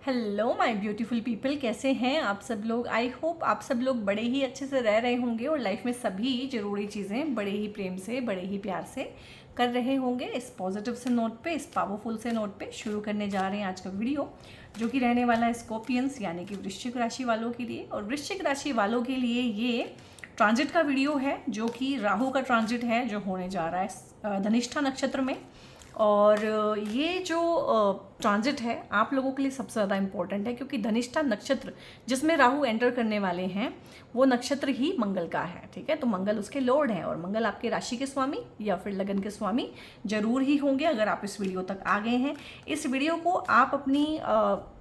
Hello my beautiful people, कैसे हैं आप सब लोग। आई होप आप सब लोग बड़े ही अच्छे से रह रहे होंगे और लाइफ में सभी ज़रूरी चीज़ें बड़े ही प्रेम से, बड़े ही प्यार से कर रहे होंगे। इस पॉजिटिव से नोट पे, इस पावरफुल से नोट पे शुरू करने जा रहे हैं आज का वीडियो, जो कि रहने वाला है स्कॉर्पियंस यानी कि वृश्चिक राशि वालों के लिए। और वृश्चिक राशि वालों के लिए ये ट्रांजिट का वीडियो है, जो कि राहु का ट्रांजिट है जो होने जा रहा है धनिष्ठा नक्षत्र में। और ये जो ट्रांजिट है आप लोगों के लिए सबसे ज़्यादा इम्पोर्टेंट है, क्योंकि धनिष्ठा नक्षत्र जिसमें राहु एंटर करने वाले हैं वो नक्षत्र ही मंगल का है। ठीक है, तो मंगल उसके लॉर्ड हैं और मंगल आपके राशि के स्वामी या फिर लगन के स्वामी जरूर ही होंगे अगर आप इस वीडियो तक आ गए हैं। इस वीडियो को आप अपनी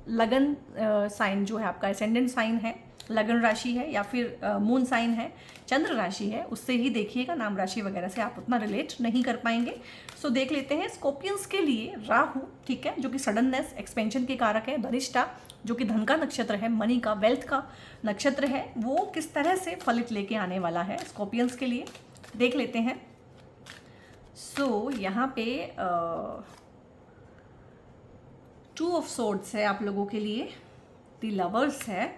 लगन साइन जो है, आपका एसेंडेंट साइन है, लगन राशि है या फिर मून साइन है, चंद्र राशि है, उससे ही देखिएगा। नाम राशि वगैरह से आप उतना रिलेट नहीं कर पाएंगे। सो देख लेते हैं स्कॉर्पियंस के लिए राहु, ठीक है, जो कि सडननेस एक्सपेंशन के कारक है। धनिष्ठा जो कि धन का नक्षत्र है, मनी का, वेल्थ का नक्षत्र है, वो किस तरह से फलित लेके आने वाला है स्कॉर्पियंस के लिए, देख लेते हैं। सो यहाँ पे 2 ऑफ सोर्ड्स है आप लोगों के लिए, द लवर्स है,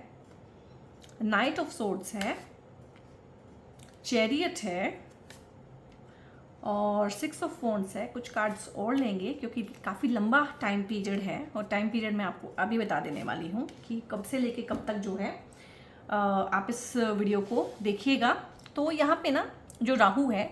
नाइट ऑफ सोर्ड्स है, चैरियट है और 6 ऑफ वॉन्ड्स है। कुछ कार्ड्स और लेंगे क्योंकि काफ़ी लंबा टाइम पीरियड है और टाइम पीरियड मैं आपको अभी बता देने वाली हूँ कि कब से लेके कब तक जो है आप इस वीडियो को देखिएगा। तो यहाँ पे ना जो राहु है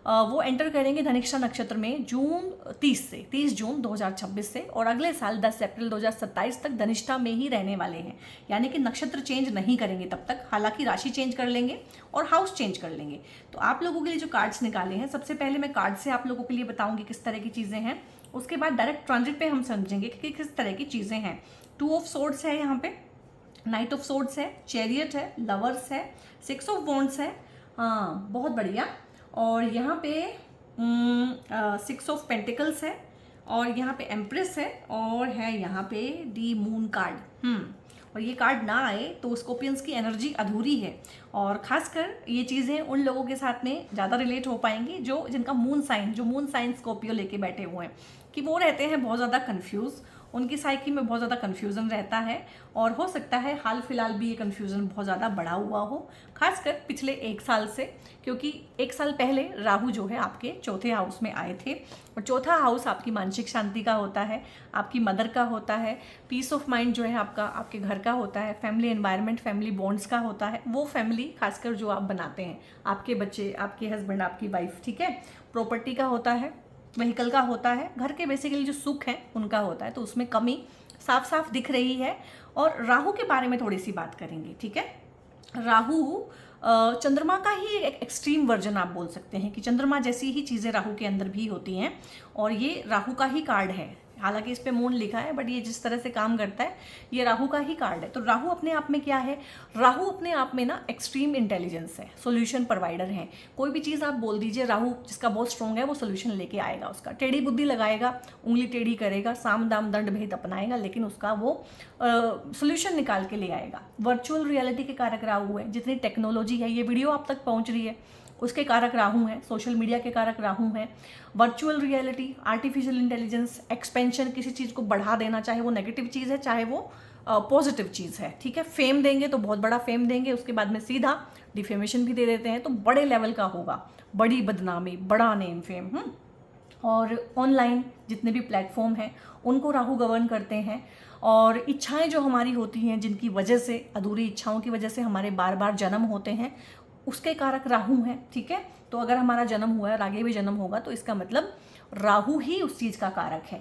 वो एंटर करेंगे धनिष्ठा नक्षत्र में जून 30 जून 2026 से, और अगले साल 10 अप्रैल 2027 तक धनिष्ठा में ही रहने वाले हैं। यानी कि नक्षत्र चेंज नहीं करेंगे तब तक, हालांकि राशि चेंज कर लेंगे और हाउस चेंज कर लेंगे। तो आप लोगों के लिए जो कार्ड्स निकाले हैं, सबसे पहले मैं कार्ड से आप लोगों के लिए बताऊंगी किस तरह की चीज़ें हैं, उसके बाद डायरेक्ट ट्रांजिट पे हम समझेंगे कि किस तरह की चीज़ें हैं। 2 ऑफ सोर्ड्स है यहाँ पे, नाइट ऑफ सोर्ड्स है, चैरियट है, लवर्स है, 6 ऑफ वॉन्ड्स है, हाँ बहुत बढ़िया। और यहाँ पे 6 ऑफ पेंटिकल्स है, और यहाँ पे एम्प्रेस है, और है यहाँ पे दी मून कार्ड। और ये कार्ड ना आए तो स्कॉर्पियंस की एनर्जी अधूरी है, और खासकर ये चीज़ें उन लोगों के साथ में ज़्यादा रिलेट हो पाएंगी जो जिनका मून साइन स्कॉर्पियो लेके बैठे हुए हैं, कि वो रहते हैं बहुत ज़्यादा कंफ्यूज, उनकी साइकी में बहुत ज़्यादा कन्फ्यूज़न रहता है। और हो सकता है हाल फिलहाल भी ये कन्फ्यूज़न बहुत ज़्यादा बढ़ा हुआ हो, खासकर पिछले 1 साल से, क्योंकि 1 साल पहले राहु जो है आपके चौथे हाउस में आए थे, और चौथा हाउस आपकी मानसिक शांति का होता है, आपकी मदर का होता है, पीस ऑफ माइंड जो है आपका आपके घर का होता है, फैमिली एनवायरनमेंट, फैमिली बॉन्ड्स का होता है, वो फैमिली खासकर जो आप बनाते हैं, आपके बच्चे, आपके हस्बैंड, आपकी वाइफ, ठीक है, प्रॉपर्टी का होता है, व्हीकल का होता है, घर के बेसिकली जो सुख हैं उनका होता है। तो उसमें कमी साफ साफ दिख रही है। और राहु के बारे में थोड़ी सी बात करेंगे, ठीक है। राहु चंद्रमा का ही एक एक्सट्रीम वर्जन आप बोल सकते हैं, कि चंद्रमा जैसी ही चीज़ें राहु के अंदर भी होती हैं, और ये राहु का ही कार्ड है। हालांकि इस पे मून लिखा है, बट ये जिस तरह से काम करता है ये राहु का ही कार्ड है। तो राहु अपने आप में क्या है, राहु अपने आप में ना एक्सट्रीम इंटेलिजेंस है, सॉल्यूशन प्रोवाइडर है। कोई भी चीज़ आप बोल दीजिए, राहु जिसका बहुत स्ट्रॉन्ग है वो सॉल्यूशन लेके आएगा, उसका टेढ़ी बुद्धि लगाएगा, उंगली टेढ़ी करेगा, साम दाम दंड भेद अपनाएगा, लेकिन उसका वो सॉल्यूशन निकाल के ले आएगा। वर्चुअल रियलिटी के कारक राहु है, जितनी टेक्नोलॉजी है, ये वीडियो आप तक पहुँच रही है, उसके कारक राहु हैं, सोशल मीडिया के कारक राहु हैं। Virtual reality, artificial intelligence, expansion, किसी चीज़ को बढ़ा देना, चाहे वो नेगेटिव चीज़ है चाहे वो पॉजिटिव चीज़ है, ठीक है। फेम देंगे तो बहुत बड़ा फेम देंगे, उसके बाद में सीधा डिफेमेशन भी दे देते हैं, तो बड़े लेवल का होगा, बड़ी बदनामी, बड़ा नेम फेम। और ऑनलाइन जितने भी प्लेटफॉर्म हैं उनको राहु गवर्न करते हैं। और इच्छाएं जो हमारी होती हैं, जिनकी वजह से, अधूरी इच्छाओं की वजह से हमारे बार बार जन्म होते हैं, उसके कारक राहु हैं, ठीक है। तो अगर हमारा जन्म हुआ है और आगे भी जन्म होगा तो इसका मतलब राहु ही उस चीज़ का कारक है।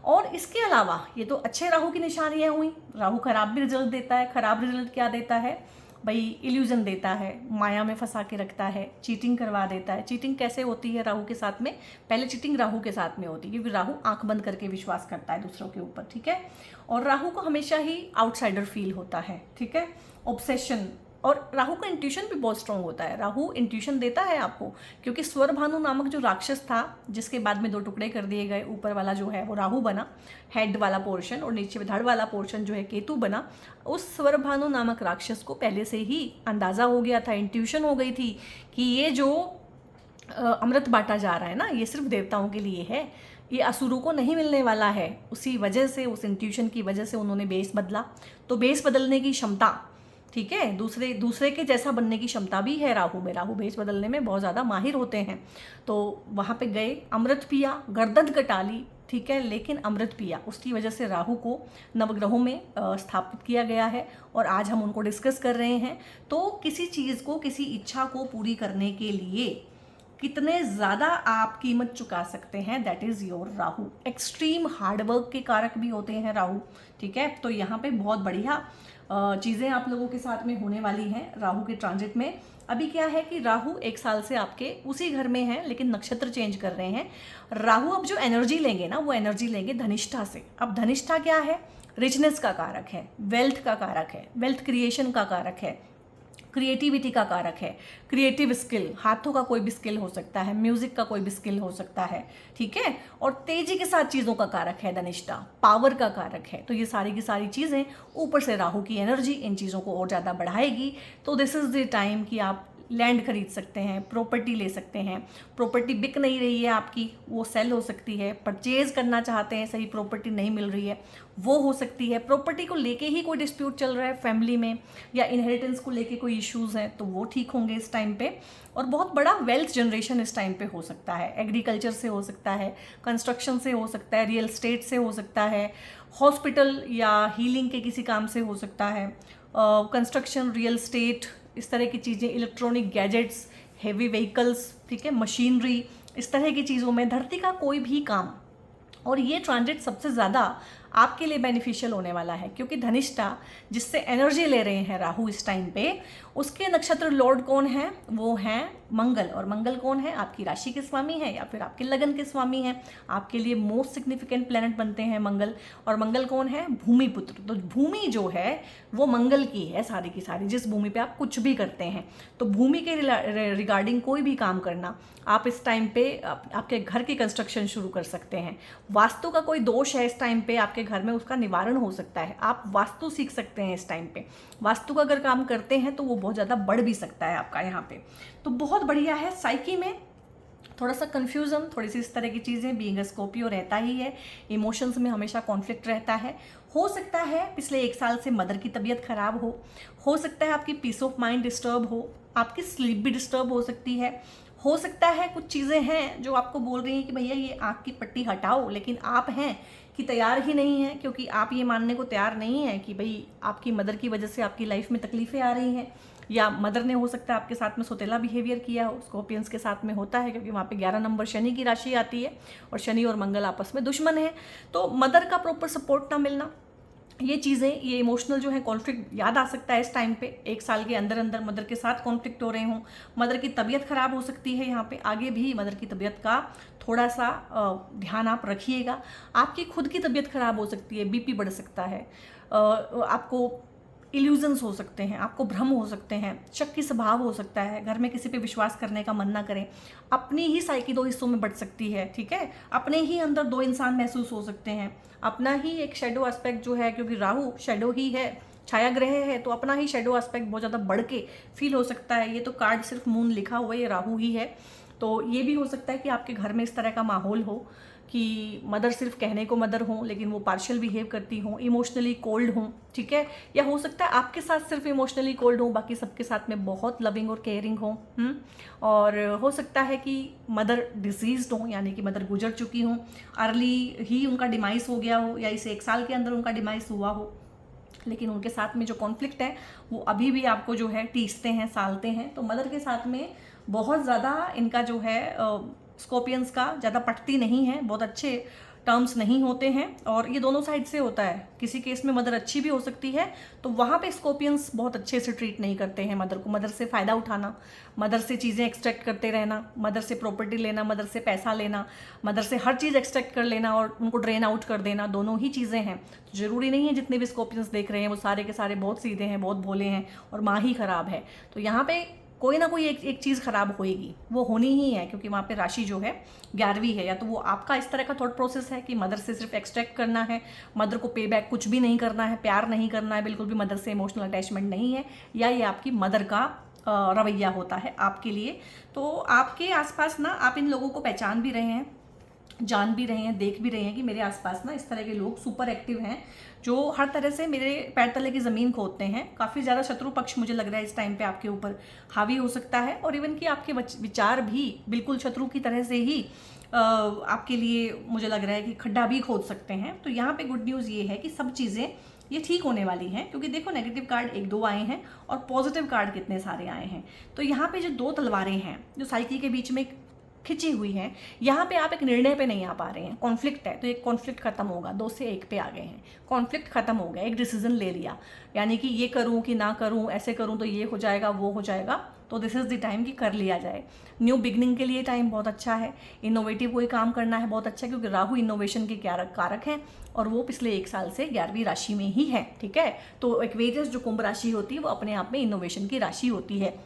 और इसके अलावा ये तो अच्छे राहु की निशानियाँ हुई। राहु खराब भी रिजल्ट देता है। खराब रिजल्ट क्या देता है भाई, इल्यूजन देता है, माया में फंसा के रखता है, चीटिंग करवा देता है। चीटिंग कैसे होती है राहु के साथ में, पहले चीटिंग राहु के साथ में होती है, क्योंकि राहु आंख बंद करके विश्वास करता है दूसरों के ऊपर, ठीक है। और राहु को हमेशा ही आउटसाइडर फील होता है, ठीक है, ऑब्सेशन। और राहु का इंट्यूशन भी बहुत स्ट्रॉन्ग होता है, राहु इंट्यूशन देता है आपको, क्योंकि स्वर भानु नामक जो राक्षस था, जिसके बाद में 2 टुकड़े कर दिए गए, ऊपर वाला जो है वो राहु बना, हेड वाला पोर्शन, और नीचे धड़ वाला पोर्शन जो है केतु बना। उस स्वर भानु नामक राक्षस को पहले से ही अंदाज़ा हो गया था, इंट्यूशन हो गई थी कि ये जो अमृत बांटा जा रहा है ना, ये सिर्फ देवताओं के लिए है, ये असुरों को नहीं मिलने वाला है। उसी वजह से, उस इंट्यूशन की वजह से उन्होंने बेस बदला। तो बेस बदलने की क्षमता, ठीक है, दूसरे के जैसा बनने की क्षमता भी है राहु में। राहु बेस बदलने में बहुत ज़्यादा माहिर होते हैं। तो वहाँ पे गए, अमृत पिया, गर्दन कटा ली, ठीक है, लेकिन अमृत पिया। उसकी वजह से राहु को नवग्रहों में स्थापित किया गया है और आज हम उनको डिस्कस कर रहे हैं। तो किसी चीज़ को, किसी इच्छा को पूरी करने के लिए कितने ज़्यादा आप कीमत चुका सकते हैं, that is your Rahu. Extreme hard work के कारक भी होते हैं राहु, ठीक है। तो यहाँ पे बहुत बढ़िया चीज़ें आप लोगों के साथ में होने वाली हैं राहु के ट्रांजिट में। अभी क्या है कि राहु 1 साल से आपके उसी घर में है, लेकिन नक्षत्र चेंज कर रहे हैं। राहु अब जो एनर्जी लेंगे ना, वो एनर्जी लेंगे धनिष्ठा से। अब धनिष्ठा क्या है? रिचनेस का कारक है, वेल्थ का कारक है, वेल्थ क्रिएशन का कारक है, क्रिएटिविटी का कारक है, क्रिएटिव स्किल, हाथों का कोई भी स्किल हो सकता है, म्यूजिक का कोई भी स्किल हो सकता है, ठीक है। और तेजी के साथ चीज़ों का कारक है धनिष्ठा, पावर का कारक है। तो ये सारी की सारी चीज़ें, ऊपर से राहु की एनर्जी इन चीज़ों को और ज़्यादा बढ़ाएगी। तो दिस इज़ द टाइम कि आप लैंड खरीद सकते हैं, प्रॉपर्टी ले सकते हैं। प्रॉपर्टी बिक नहीं रही है आपकी, वो सेल हो सकती है। परचेज करना चाहते हैं, सही प्रॉपर्टी नहीं मिल रही है, वो हो सकती है। प्रॉपर्टी को लेके ही कोई डिस्प्यूट चल रहा है फैमिली में, या इनहेरिटेंस को लेके कोई इश्यूज़ हैं, तो वो ठीक होंगे इस टाइम पे। और बहुत बड़ा वेल्थ जनरेशन इस टाइम पे हो सकता है। एग्रीकल्चर से हो सकता है, कंस्ट्रक्शन से हो सकता है, रियल एस्टेट से हो सकता है, हॉस्पिटल या हीलिंग के किसी काम से हो सकता है, कंस्ट्रक्शन, रियल एस्टेट, इस तरह की चीज़ें, इलेक्ट्रॉनिक गैजेट्स, हेवी व्हीकल्स, ठीक है, मशीनरी, इस तरह की चीज़ों में धरती का कोई भी काम। और ये ट्रांजिट सबसे ज़्यादा आपके लिए बेनिफिशियल होने वाला है, क्योंकि धनिष्ठा जिससे एनर्जी ले रहे हैं राहु इस टाइम पे, उसके नक्षत्र लॉर्ड कौन है? वो हैं मंगल। और मंगल कौन है? आपकी राशि के स्वामी है या फिर आपके लगन के स्वामी हैं। आपके लिए मोस्ट सिग्निफिकेंट प्लैनेट बनते हैं मंगल। और मंगल कौन है? भूमि पुत्र। तो भूमि जो है वो मंगल की है सारी की सारी, जिस भूमि पे आप कुछ भी करते हैं। तो भूमि के रिगार्डिंग कोई भी काम करना, आप इस टाइम पे आपके घर की कंस्ट्रक्शन शुरू कर सकते हैं। वास्तु का कोई दोष है इस टाइम पे आपके घर में, उसका निवारण हो सकता है। आप वास्तु सीख सकते हैं इस टाइम पे। वास्तु का अगर काम करते हैं तो वो बहुत ज़्यादा बढ़ भी सकता है आपका यहाँ पे। तो बहुत बढ़िया है। साइकी में थोड़ा सा कन्फ्यूज़न, थोड़ी सी इस तरह की चीज़ें, बीइंग अ स्कॉर्पियो रहता ही है। इमोशंस में हमेशा कॉन्फ्लिक्ट रहता है। हो सकता है पिछले 1 साल से मदर की तबीयत खराब हो सकता है आपकी पीस ऑफ माइंड डिस्टर्ब हो, आपकी स्लीप भी डिस्टर्ब हो सकती है। हो सकता है कुछ चीज़ें हैं जो आपको बोल रही हैं कि भैया ये आँख की पट्टी हटाओ, लेकिन आप हैं कि तैयार ही नहीं हैं, क्योंकि आप ये मानने को तैयार नहीं हैं कि भाई आपकी मदर की वजह से आपकी लाइफ में तकलीफ़ें आ रही हैं, या मदर ने हो सकता है आपके साथ में सौतेला बिहेवियर किया हो। स्कॉर्पियंस के साथ में होता है, क्योंकि वहाँ पे 11 नंबर शनि की राशि आती है और शनि और मंगल आपस में दुश्मन है। तो मदर का प्रॉपर सपोर्ट ना मिलना, ये चीज़ें, ये इमोशनल जो है कॉन्फ्लिक्ट याद आ सकता है इस टाइम पे। 1 साल के अंदर अंदर मदर के साथ कॉन्फ्लिक्ट हो रहे हों। मदर की तबीयत खराब हो सकती है यहाँ पे। आगे भी मदर की तबीयत का थोड़ा सा ध्यान आप रखिएगा। आपकी खुद की तबीयत खराब हो सकती है, बीपी बढ़ सकता है, आपको इल्यूजन्स हो सकते हैं, आपको भ्रम हो सकते हैं, शक्की स्वभाव हो सकता है, घर में किसी पे विश्वास करने का मन ना करें। अपनी ही साइकी 2 हिस्सों में बढ़ सकती है, ठीक है। अपने ही अंदर 2 इंसान महसूस हो सकते हैं। अपना ही एक शेडो एस्पेक्ट जो है, क्योंकि राहु शेडो ही है, छाया ग्रह है, तो अपना ही शेडो एस्पेक्ट बहुत ज़्यादा बढ़ के फील हो सकता है। ये तो कार्ड सिर्फ मून लिखा हुआ है, ये राहु ही है। तो ये भी हो सकता है कि आपके घर में इस तरह का माहौल हो कि मदर सिर्फ कहने को मदर हों, लेकिन वो पार्शियल बिहेव करती हों, इमोशनली कोल्ड हों, ठीक है। या हो सकता है आपके साथ सिर्फ इमोशनली कोल्ड हों, बाकी सबके साथ में बहुत लविंग और केयरिंग हों। और हो सकता है कि मदर डिजीज्ड हों, यानी कि मदर गुजर चुकी हों, अर्ली ही उनका डिमाइस हो गया हो, या इस 1 साल के अंदर उनका डिमाइस हुआ हो, लेकिन उनके साथ में जो कॉन्फ्लिक्ट है वो अभी भी आपको जो है टीसते हैं, सालते हैं। तो मदर के साथ में बहुत ज़्यादा इनका जो है स्कॉर्पियंस का ज़्यादा पटती नहीं है, बहुत अच्छे टर्म्स नहीं होते हैं। और ये दोनों साइड से होता है। किसी केस में मदर अच्छी भी हो सकती है, तो वहाँ पे स्कॉर्पियंस बहुत अच्छे से ट्रीट नहीं करते हैं मदर को। मदर से फ़ायदा उठाना, मदर से चीज़ें एक्सट्रैक्ट करते रहना, मदर से प्रॉपर्टी लेना, मदर से पैसा लेना, मदर से हर चीज़ एक्सट्रैक्ट कर लेना और उनको ड्रेन आउट कर देना, दोनों ही चीज़ें हैं। तो ज़रूरी नहीं है जितने भी स्कॉर्पियंस देख रहे हैं वो सारे के सारे बहुत सीधे हैं, बहुत भोले हैं और माँ ही ख़राब है। तो यहाँ पे कोई ना कोई एक चीज़ खराब होएगी, वो होनी ही है, क्योंकि वहाँ पे राशि जो है 11वीं है। या तो वो आपका इस तरह का थॉट प्रोसेस है कि मदर से सिर्फ एक्सट्रैक्ट करना है, मदर को पे बैक कुछ भी नहीं करना है, प्यार नहीं करना है, बिल्कुल भी मदर से इमोशनल अटैचमेंट नहीं है, या ये आपकी मदर का रवैया होता है आपके लिए। तो आपके आसपास ना आप इन लोगों को पहचान भी रहे हैं, जान भी रहे हैं, देख भी रहे हैं कि मेरे आसपास ना इस तरह के लोग सुपर एक्टिव हैं जो हर तरह से मेरे पैर तले की ज़मीन खोदते हैं। काफ़ी ज़्यादा शत्रु पक्ष मुझे लग रहा है इस टाइम पे आपके ऊपर हावी हो सकता है, और इवन कि आपके विचार भी बिल्कुल शत्रु की तरह से ही आपके लिए मुझे लग रहा है कि खड्डा भी खोद सकते हैं। तो यहाँ पे गुड न्यूज़ ये है कि सब चीज़ें ये ठीक होने वाली हैं, क्योंकि देखो नेगेटिव कार्ड 1-2 आए हैं और पॉजिटिव कार्ड कितने सारे आए हैं। तो यहाँ पे जो 2 तलवारें हैं जो साइकिल के बीच में खिंची हुई हैं, यहाँ पे आप एक निर्णय पे नहीं आ पा रहे हैं, कॉन्फ्लिक्ट है, तो एक कॉन्फ्लिक्ट खत्म होगा, 2 से 1 पे आ गए हैं, कॉन्फ्लिक्ट खत्म हो गया, एक डिसीजन ले लिया, यानी कि ये करूँ कि ना करूँ, ऐसे करूँ तो ये हो जाएगा वो हो जाएगा, तो दिस इज़ द टाइम कि कर लिया जाए। न्यू बिगनिंग के लिए टाइम बहुत अच्छा है, इनोवेटिव कोई काम करना है बहुत अच्छा, क्योंकि राहु इनोवेशन के कारक हैं और वो पिछले 1 साल से 11वीं राशि में ही है, ठीक है। तो एक्वेरियस जो कुंभ राशि होती है वो अपने आप में इनोवेशन की राशि होती है।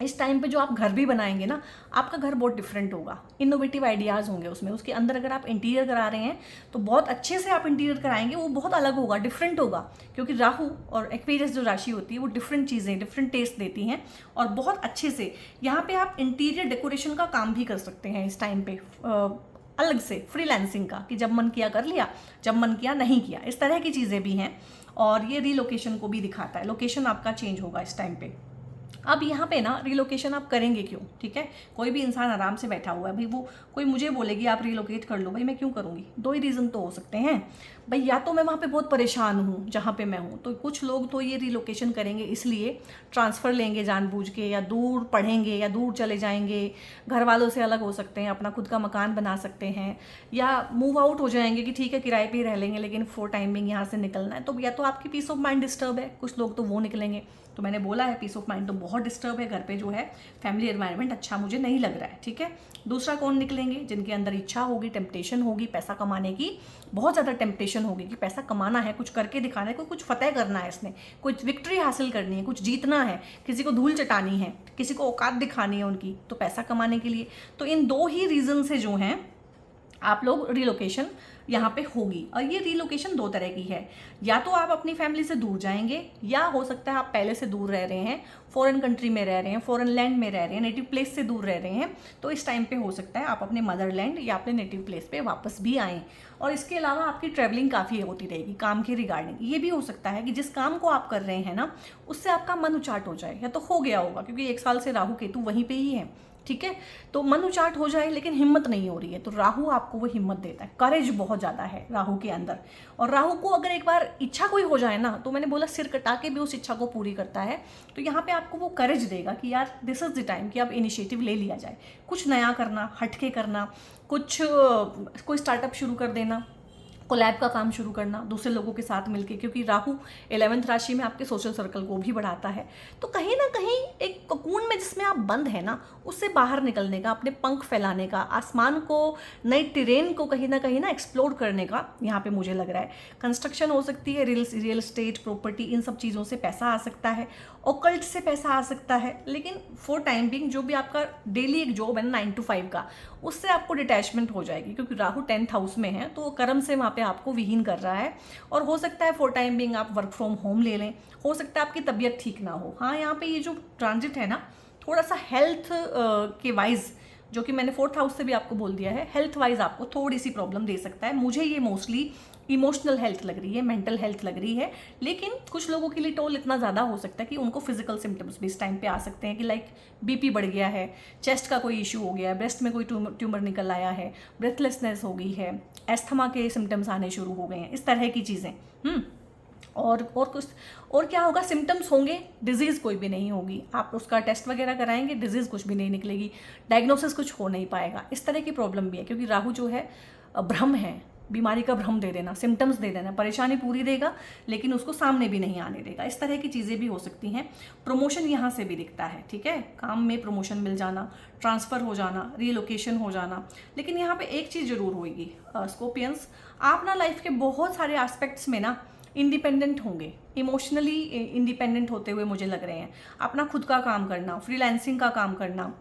इस टाइम पे जो आप घर भी बनाएंगे ना, आपका घर बहुत डिफरेंट होगा, इनोवेटिव आइडियाज़ होंगे उसमें, उसके अंदर अगर आप इंटीरियर करा रहे हैं तो बहुत अच्छे से आप इंटीरियर कराएंगे, वो बहुत अलग होगा, डिफरेंट होगा, क्योंकि राहु और एक्वेरियस जो राशि होती है वो डिफरेंट चीज़ें, डिफरेंट टेस्ट देती हैं, और बहुत अच्छे से यहाँ पे आप इंटीरियर डेकोरेशन का काम भी कर सकते हैं इस टाइम पे, अलग से फ्रीलांसिंग का, कि जब मन किया कर लिया, जब मन किया नहीं किया, इस तरह की चीज़ें भी हैं। और ये रीलोकेशन को भी दिखाता है, लोकेशन आपका चेंज होगा इस टाइम पे। अब यहाँ पे ना रिलोकेशन आप करेंगे क्यों, ठीक है, कोई भी इंसान आराम से बैठा हुआ है भाई, वो कोई मुझे बोलेगी आप रिलोकेट कर लो, भाई मैं क्यों करूँगी, 2 ही रीज़न तो हो सकते हैं भाई, या तो मैं वहाँ पे बहुत परेशान हूँ जहाँ पे मैं हूँ, तो कुछ लोग तो ये रिलोकेशन करेंगे इसलिए ट्रांसफ़र लेंगे जानबूझ के, या दूर पढ़ेंगे या दूर चले जाएंगे, घर वालों से अलग हो सकते हैं, अपना खुद का मकान बना सकते हैं, या मूव आउट हो जाएंगे कि ठीक है किराए पे ही रह लेंगे लेकिन फॉर टाइमिंग यहाँ से निकलना है, तो या तो आपकी पीस ऑफ माइंड डिस्टर्ब है, कुछ लोग तो वो निकलेंगे। तो मैंने बोला है पीस ऑफ माइंड तो बहुत डिस्टर्ब है, घर पे जो है फैमिली एनवायरनमेंट अच्छा मुझे नहीं लग रहा है, ठीक है। दूसरा कौन निकलेंगे, जिनके अंदर इच्छा होगी, टेम्पटेशन होगी, पैसा कमाने की बहुत ज़्यादा टेम्पटेशन होगी कि पैसा कमाना है, कुछ करके दिखाना है, कुछ फतेह करना है, इसने कुछ विक्ट्री हासिल करनी है, कुछ जीतना है, किसी को धूल चटानी है, किसी को औकात दिखानी है उनकी, तो पैसा कमाने के लिए। तो इन 2 ही रीज़न से जो हैं आप लोग रिलोकेशन यहाँ पे होगी, और ये रिलोकेशन 2 तरह की है, या तो आप अपनी फैमिली से दूर जाएंगे, या हो सकता है आप पहले से दूर रह रहे हैं, फॉरेन कंट्री में रह रहे हैं, फॉरेन लैंड में रह रहे हैं, नेटिव प्लेस से दूर रह रहे हैं, तो इस टाइम पे हो सकता है आप अपने मदरलैंड या अपने नेटिव प्लेस पे वापस भी आएँ। और इसके अलावा आपकी ट्रैवलिंग काफ़ी होती रहेगी काम के रिगार्डिंग। ये भी हो सकता है कि जिस काम को आप कर रहे हैं ना, उससे आपका मन उचाट हो जाए, या तो हो गया होगा क्योंकि 1 साल से राहु केतु वहीं पे ही है, ठीक है, तो मन उचाट हो जाए लेकिन हिम्मत नहीं हो रही है, तो राहु आपको वो हिम्मत देता है, करेज बहुत ज़्यादा है राहु के अंदर। और राहु को अगर एक बार इच्छा कोई हो जाए ना, तो मैंने बोला सिर कटा के भी उस इच्छा को पूरी करता है, तो यहाँ पे आपको वो करेज देगा कि यार दिस इज़ द टाइम कि अब इनिशिएटिव ले लिया जाए, कुछ नया करना, हटके करना, कुछ कोई स्टार्टअप शुरू कर देना, कोलैब का काम शुरू करना दूसरे लोगों के साथ मिलके, क्योंकि राहु 11th राशि में आपके सोशल सर्कल को भी बढ़ाता है। तो कहीं ना कहीं एक कोकून में जिसमें आप बंद है ना, उससे बाहर निकलने का, अपने पंख फैलाने का, आसमान को, नई टेरेन को कहीं ना एक्सप्लोर करने का यहाँ पे मुझे लग रहा है। कंस्ट्रक्शन हो सकती है, रियल एस्टेट, प्रॉपर्टी, इन सब चीज़ों से पैसा आ सकता है, ऑकल्ट से पैसा आ सकता है, लेकिन फॉर टाइम बिंग जो भी आपका डेली एक जॉब है 9 to 5 का, उससे आपको डिटैचमेंट हो जाएगी, क्योंकि राहु 10th हाउस में है, तो वो कर्म से वहाँ पे आपको विहीन कर रहा है। और हो सकता है फॉर टाइम बिंग आप वर्क फ्रॉम होम ले लें, हो सकता है आपकी तबीयत ठीक ना हो। हाँ, यहाँ पे ये जो ट्रांजिट है ना, थोड़ा सा हेल्थ के वाइज, जो कि मैंने 4th हाउस से भी आपको बोल दिया है, हेल्थ वाइज आपको थोड़ी सी प्रॉब्लम दे सकता है। मुझे ये मोस्टली इमोशनल हेल्थ लग रही है, मेंटल हेल्थ लग रही है, लेकिन कुछ लोगों के लिए टोल इतना ज़्यादा हो सकता है कि उनको फिजिकल सिम्टम्स भी इस टाइम पे आ सकते हैं, कि लाइक बीपी बढ़ गया है, चेस्ट का कोई इशू हो गया है, ब्रेस्ट में कोई ट्यूमर निकल आया है, ब्रेथलेसनेस हो गई है, एस्थमा के सिम्टम्स आने शुरू हो गए हैं, इस तरह की चीज़ें। और कुछ और क्या होगा, सिम्टम्स होंगे, डिजीज़ कोई भी नहीं होगी, आप उसका टेस्ट वगैरह कराएंगे, डिजीज़ कुछ भी नहीं निकलेगी, डायग्नोसिस कुछ हो नहीं पाएगा, इस तरह की प्रॉब्लम भी है, क्योंकि राहु जो है भ्रम है, बीमारी का भ्रम दे देना, सिम्टम्स दे देना, परेशानी पूरी देगा लेकिन उसको सामने भी नहीं आने देगा, इस तरह की चीज़ें भी हो सकती हैं। प्रमोशन यहाँ से भी दिखता है, ठीक है, काम में प्रमोशन मिल जाना, ट्रांसफ़र हो जाना, रीलोकेशन हो जाना। लेकिन यहाँ पे एक चीज़ ज़रूर होगी स्कॉर्पियंस, आप ना लाइफ के बहुत सारे एस्पेक्ट्स में ना इंडिपेंडेंट होंगे, इमोशनली इंडिपेंडेंट होते हुए मुझे लग रहे हैं। अपना खुद का काम करना, फ्रीलांसिंग का काम करना,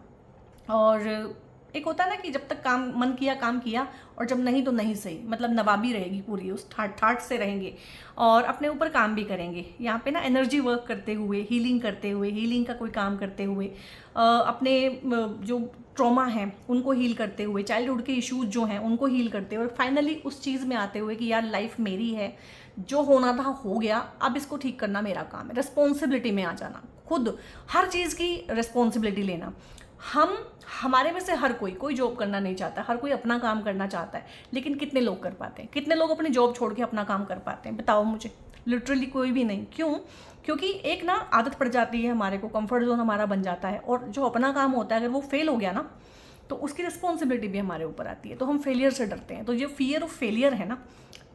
और एक होता है ना कि जब तक काम मन किया काम किया, और जब नहीं तो नहीं सही, मतलब नवाबी रहेगी पूरी, उस ठाठ से रहेंगे और अपने ऊपर काम भी करेंगे। यहाँ पे ना एनर्जी वर्क करते हुए, हीलिंग करते हुए, हीलिंग का कोई काम करते हुए, अपने जो ट्रॉमा है उनको हील करते हुए, चाइल्डहुड के इश्यूज जो हैं उनको हील करते हुए, और फाइनली उस चीज़ में आते हुए कि यार लाइफ मेरी है, जो होना था हो गया, अब इसको ठीक करना मेरा काम है। रिस्पॉन्सिबिलिटी में आ जाना, खुद हर चीज़ की रिस्पॉन्सिबिलिटी लेना। हमारे में से हर कोई जॉब करना नहीं चाहता, हर कोई अपना काम करना चाहता है, लेकिन कितने लोग कर पाते हैं? कितने लोग अपनी जॉब छोड़ के अपना काम कर पाते हैं? बताओ मुझे। लिटरली कोई भी नहीं। क्यों? क्योंकि एक ना आदत पड़ जाती है हमारे को, कंफर्ट जोन हमारा बन जाता है, और जो अपना काम होता है अगर वो फेल हो गया ना, तो उसकी रिस्पॉन्सिबिलिटी भी हमारे ऊपर आती है, तो हम फेलियर से डरते हैं। तो ये फियर ऑफ फेलियर है ना,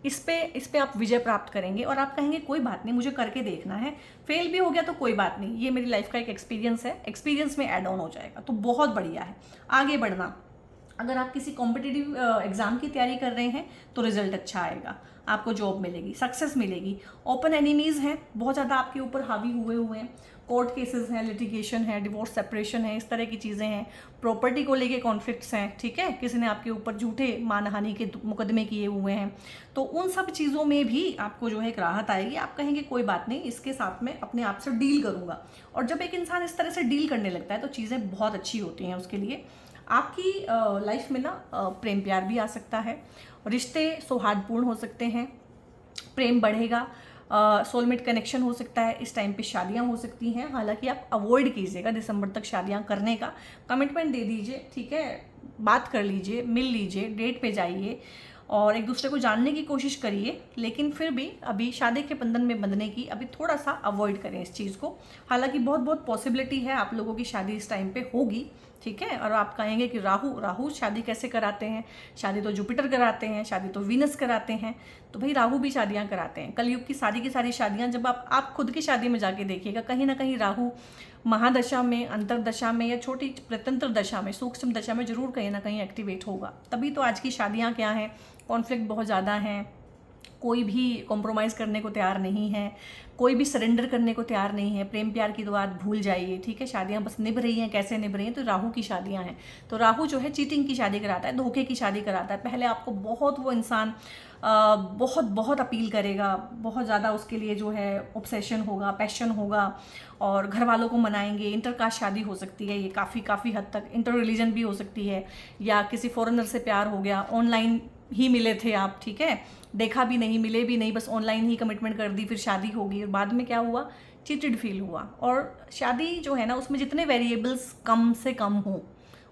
इस पे आप विजय प्राप्त करेंगे, और आप कहेंगे कोई बात नहीं, मुझे करके देखना है, फेल भी हो गया तो कोई बात नहीं, ये मेरी लाइफ का एक एक्सपीरियंस है, एक्सपीरियंस में ऐड ऑन हो जाएगा, तो बहुत बढ़िया है आगे बढ़ना। अगर आप किसी कॉम्पिटिटिव एग्जाम की तैयारी कर रहे हैं तो रिजल्ट अच्छा आएगा, आपको जॉब मिलेगी, सक्सेस मिलेगी। ओपन एनिमीज हैं, बहुत ज़्यादा आपके ऊपर हावी हुए हैं, कोर्ट केसेस हैं, लिटिगेशन है, डिवोर्स सेपरेशन है, इस तरह की चीज़ें हैं, प्रॉपर्टी को लेके कॉन्फ्लिक्ट्स हैं, ठीक है, किसी ने आपके ऊपर झूठे मानहानि के मुकदमे किए हुए हैं, तो उन सब चीज़ों में भी आपको जो है एक राहत आएगी। आप कहेंगे कोई बात नहीं, इसके साथ में अपने आप से डील करूँगा, और जब एक इंसान इस तरह से डील करने लगता है तो चीज़ें बहुत अच्छी होती हैं उसके लिए। आपकी लाइफ में ना प्रेम प्यार भी आ सकता है, रिश्ते सौहार्दपूर्ण हो सकते हैं, प्रेम बढ़ेगा, सोलमेट कनेक्शन हो सकता है। इस टाइम पे शादियां हो सकती हैं, हालांकि आप अवॉइड कीजिएगा दिसंबर तक शादियां करने का। कमिटमेंट दे दीजिए, ठीक है, बात कर लीजिए, मिल लीजिए, डेट पे जाइए और एक दूसरे को जानने की कोशिश करिए, लेकिन फिर भी अभी शादी के बंधन में बंधने की अभी थोड़ा सा अवॉइड करें इस चीज़ को। हालांकि बहुत बहुत पॉसिबिलिटी है आप लोगों की शादी इस टाइम पे होगी, ठीक है। और आप कहेंगे कि राहु शादी कैसे कराते हैं? शादी तो जुपिटर कराते हैं, शादी तो वीनस कराते हैं, तो भाई राहु भी शादियां कराते हैं। कलयुग की सारी शादियां जब आप खुद की शादी में जाके देखिएगा, कहीं ना कहीं राहु महादशा में, अंतरदशा में, या छोटी प्रत्यंत्र दशा में, सूक्ष्म दशा में जरूर कहीं ना कहीं एक्टिवेट होगा। तभी तो आज की शादियां क्या हैं, कॉन्फ्लिक्ट बहुत ज़्यादा हैं, कोई भी कॉम्प्रोमाइज़ करने को तैयार नहीं है, कोई भी सरेंडर करने को तैयार नहीं है। प्रेम प्यार की तो बात भूल जाइए, ठीक है। शादियां बस निभ रही हैं, कैसे निभ रही हैं? तो राहु की शादियां हैं। तो राहु जो है चीटिंग की शादी कराता है, धोखे की शादी कराता है। पहले आपको बहुत वो इंसान बहुत बहुत अपील करेगा, बहुत ज़्यादा उसके लिए जो है ऑब्सेशन होगा, पैशन होगा, और घर वालों को मनाएंगे। इंटरकास्ट शादी हो सकती है ये, काफ़ी हद तक इंटर रिलीजन भी हो सकती है, या किसी फॉरेनर से प्यार हो गया, ऑनलाइन ही मिले थे आप, ठीक है, देखा भी नहीं, मिले भी नहीं, बस ऑनलाइन ही कमिटमेंट कर दी, फिर शादी होगी और बाद में क्या हुआ, चीटेड फील हुआ। और शादी जो है ना, उसमें जितने वेरिएबल्स कम से कम हो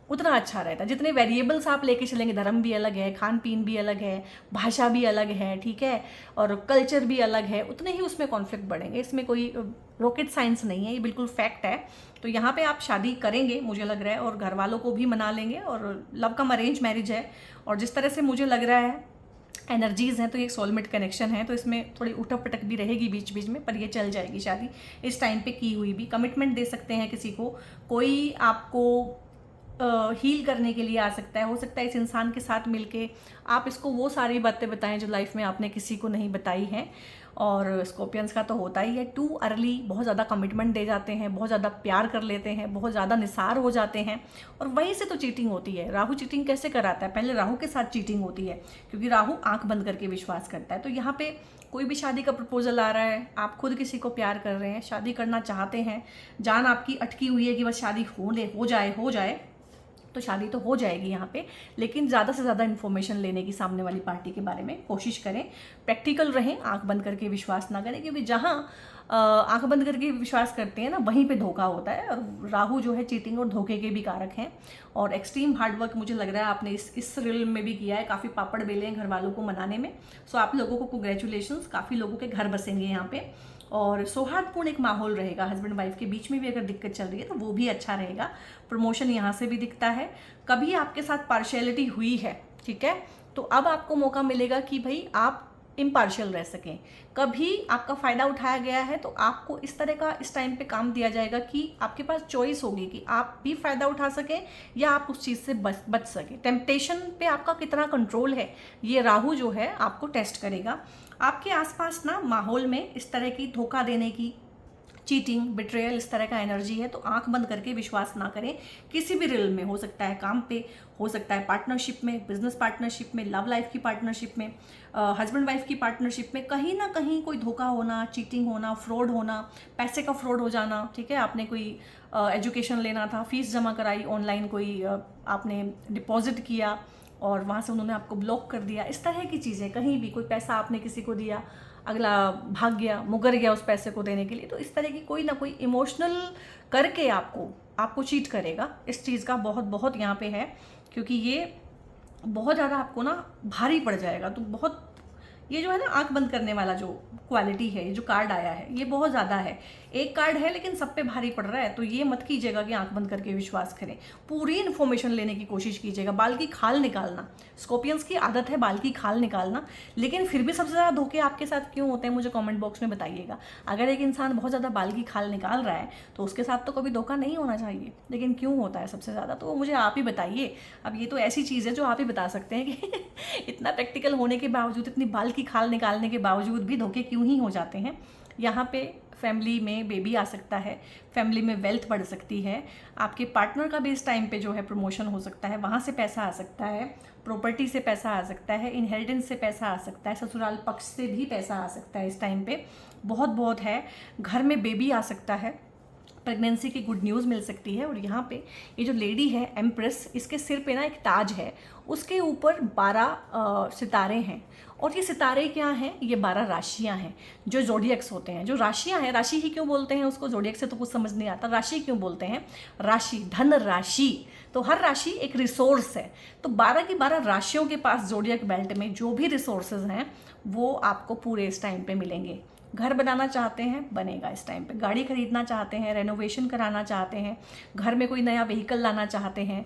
उतना अच्छा रहता है। जितने वेरिएबल्स आप लेके चलेंगे, धर्म भी अलग है, खान पीन भी अलग है, भाषा भी अलग है, ठीक है, और कल्चर भी अलग है, उतने ही उसमें कॉन्फ्लिक्ट बढ़ेंगे। इसमें कोई रॉकेट साइंस नहीं है, ये बिल्कुल फैक्ट है। तो यहाँ पे आप शादी करेंगे मुझे लग रहा है, और घर वालों को भी मना लेंगे, और लव कम अरेंज मैरिज है, और जिस तरह से मुझे लग रहा है एनर्जीज़ हैं, तो ये सोलमेट कनेक्शन है, तो इसमें थोड़ी उठक पटक भी रहेगी बीच बीच में, पर ये चल जाएगी शादी इस टाइम पे की हुई भी। कमिटमेंट दे सकते हैं किसी को, कोई आपको हील करने के लिए आ सकता है। हो सकता है इस इंसान के साथ मिलके आप इसको वो सारी बातें बताएं जो लाइफ में आपने किसी को नहीं बताई हैं। और स्कॉर्पियंस का तो होता ही है, टू अर्ली बहुत ज़्यादा कमिटमेंट दे जाते हैं, बहुत ज़्यादा प्यार कर लेते हैं, बहुत ज़्यादा निसार हो जाते हैं, और वहीं से तो चीटिंग होती है। राहु चीटिंग कैसे कराता है? पहले राहु के साथ चीटिंग होती है, क्योंकि राहु आंख बंद करके विश्वास करता है। तो यहाँ पे कोई भी शादी का प्रपोजल आ रहा है, आप खुद किसी को प्यार कर रहे हैं, शादी करना चाहते हैं, जान आपकी अटकी हुई है कि बस शादी हो जाए, तो शादी तो हो जाएगी यहाँ पे, लेकिन ज़्यादा से ज़्यादा इन्फॉर्मेशन लेने की सामने वाली पार्टी के बारे में कोशिश करें। प्रैक्टिकल रहें, आंख बंद करके विश्वास ना करें, क्योंकि जहाँ आंख बंद करके विश्वास करते हैं ना, वहीं पे धोखा होता है। और राहु जो है चीटिंग और धोखे के भी कारक हैं। और एक्सट्रीम हार्डवर्क मुझे लग रहा है आपने इस रिल में भी किया है, काफ़ी पापड़ बेले हैं घर वालों को मनाने में। सो आप लोगों को कंग्रेचुलेशंस, काफ़ी लोगों के घर बसेंगे यहाँ पे, और सौहार्दपूर्ण एक माहौल रहेगा। हस्बैंड वाइफ के बीच में भी अगर दिक्कत चल रही है तो वो भी अच्छा रहेगा। प्रमोशन यहाँ से भी दिखता है। कभी आपके साथ पार्शियलिटी हुई है, ठीक है, तो अब आपको मौका मिलेगा कि भाई आप इम्पार्शियल रह सकें। कभी आपका फ़ायदा उठाया गया है तो आपको इस तरह का इस टाइम पे काम दिया जाएगा कि आपके पास चॉइस होगी कि आप भी फ़ायदा उठा सकें या आप उस चीज़ से बच सकें। टेम्पटेशन पे आपका कितना कंट्रोल है, ये राहु जो है आपको टेस्ट करेगा। आपके आसपास ना माहौल में इस तरह की धोखा देने की, चीटिंग, बिट्रेयल, इस तरह का एनर्जी है। तो आंख बंद करके विश्वास ना करें किसी भी रिल में। हो सकता है काम पे, हो सकता है पार्टनरशिप में, बिजनेस पार्टनरशिप में, लव लाइफ की पार्टनरशिप में, हस्बैंड वाइफ की पार्टनरशिप में, कहीं ना कहीं कोई धोखा होना, चीटिंग होना, फ्रॉड होना, पैसे का फ्रॉड हो जाना। ठीक है, आपने कोई एजुकेशन लेना था, फीस जमा कराई ऑनलाइन, कोई आपने डिपॉजिट किया और वहाँ से उन्होंने आपको ब्लॉक कर दिया, इस तरह की चीज़ें। कहीं भी कोई पैसा आपने किसी को दिया, अगला भाग गया, मुकर गया उस पैसे को देने के लिए। तो इस तरह की कोई ना कोई इमोशनल करके आपको चीट करेगा। इस चीज़ का बहुत बहुत यहाँ पे है, क्योंकि ये बहुत ज़्यादा आपको ना भारी पड़ जाएगा। तो बहुत ये जो है ना आंख बंद करने वाला जो क्वालिटी है, ये जो कार्ड आया है, ये बहुत ज़्यादा है। एक कार्ड है लेकिन सब पे भारी पड़ रहा है। तो ये मत कीजिएगा कि आंख बंद करके विश्वास करें, पूरी इन्फॉर्मेशन लेने की कोशिश कीजिएगा। बाल की खाल निकालना, स्कॉर्पियंस की आदत है बाल की खाल निकालना, लेकिन फिर भी सबसे ज़्यादा धोखे आपके साथ क्यों होते हैं मुझे कमेंट बॉक्स में बताइएगा। अगर एक इंसान बहुत ज़्यादा बाल की खाल निकाल रहा है तो उसके साथ तो कभी धोखा नहीं होना चाहिए, लेकिन क्यों होता है सबसे ज़्यादा, तो मुझे आप ही बताइए। अब ये तो ऐसी चीज़ है जो आप ही बता सकते हैं कि इतना प्रैक्टिकल होने के बावजूद, इतनी बाल की खाल निकालने के बावजूद भी धोखे क्यों ही हो जाते हैं। यहाँ पे फैमिली में बेबी आ सकता है, फैमिली में वेल्थ बढ़ सकती है, आपके पार्टनर का भी इस टाइम पे जो है प्रमोशन हो सकता है, वहाँ से पैसा आ सकता है, प्रॉपर्टी से पैसा आ सकता है, इनहेरिटेंस से पैसा आ सकता है, ससुराल पक्ष से भी पैसा आ सकता है। इस टाइम पे बहुत बहुत है, घर में बेबी आ सकता है, प्रेगनेंसी की गुड न्यूज़ मिल सकती है। और यहाँ पे ये जो लेडी है एम्प्रेस, इसके सिर पे ना एक ताज है, उसके ऊपर 12 सितारे हैं। और ये सितारे क्या हैं, ये 12 राशियाँ हैं जो जोडियक्स होते हैं। जो राशियाँ हैं, राशि ही क्यों बोलते हैं उसको, जोडियक से तो कुछ समझ नहीं आता, राशि क्यों बोलते हैं, राशि, धन राशि। तो हर राशि एक रिसोर्स है। तो 12 की 12 राशियों के पास जोडियक बेल्ट में जो भी रिसोर्सेज हैं वो आपको पूरे इस टाइम पे मिलेंगे। घर बनाना चाहते हैं, बनेगा इस टाइम पे। गाड़ी खरीदना चाहते हैं, रेनोवेशन कराना चाहते हैं, घर में कोई नया व्हीकल लाना चाहते हैं,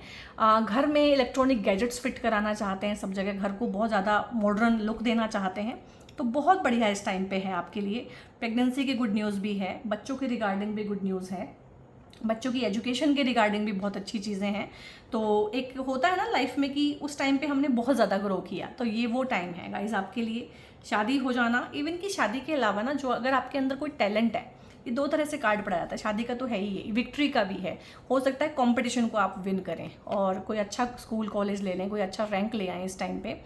घर में इलेक्ट्रॉनिक गैजेट्स फिट कराना चाहते हैं, सब जगह घर को बहुत ज़्यादा मॉडर्न लुक देना चाहते हैं, तो बहुत बढ़िया इस टाइम पे है आपके लिए। प्रेगनेंसी की गुड न्यूज़ भी है, बच्चों के रिगार्डिंग भी गुड न्यूज़ है, बच्चों की एजुकेशन के रिगार्डिंग भी बहुत अच्छी चीज़ें हैं। तो एक होता है ना लाइफ में कि उस टाइम पे हमने बहुत ज़्यादा ग्रो किया, तो ये वो टाइम है गाइज आपके लिए। शादी हो जाना, इवन कि शादी के अलावा ना जो अगर आपके अंदर कोई टैलेंट है, ये 2 तरह से कार्ड पड़ा जाता है, शादी का तो है ही है, विक्ट्री का भी है। हो सकता है कंपटीशन को आप विन करें और कोई अच्छा स्कूल कॉलेज ले लें, कोई अच्छा रैंक ले आएँ इस टाइम पे,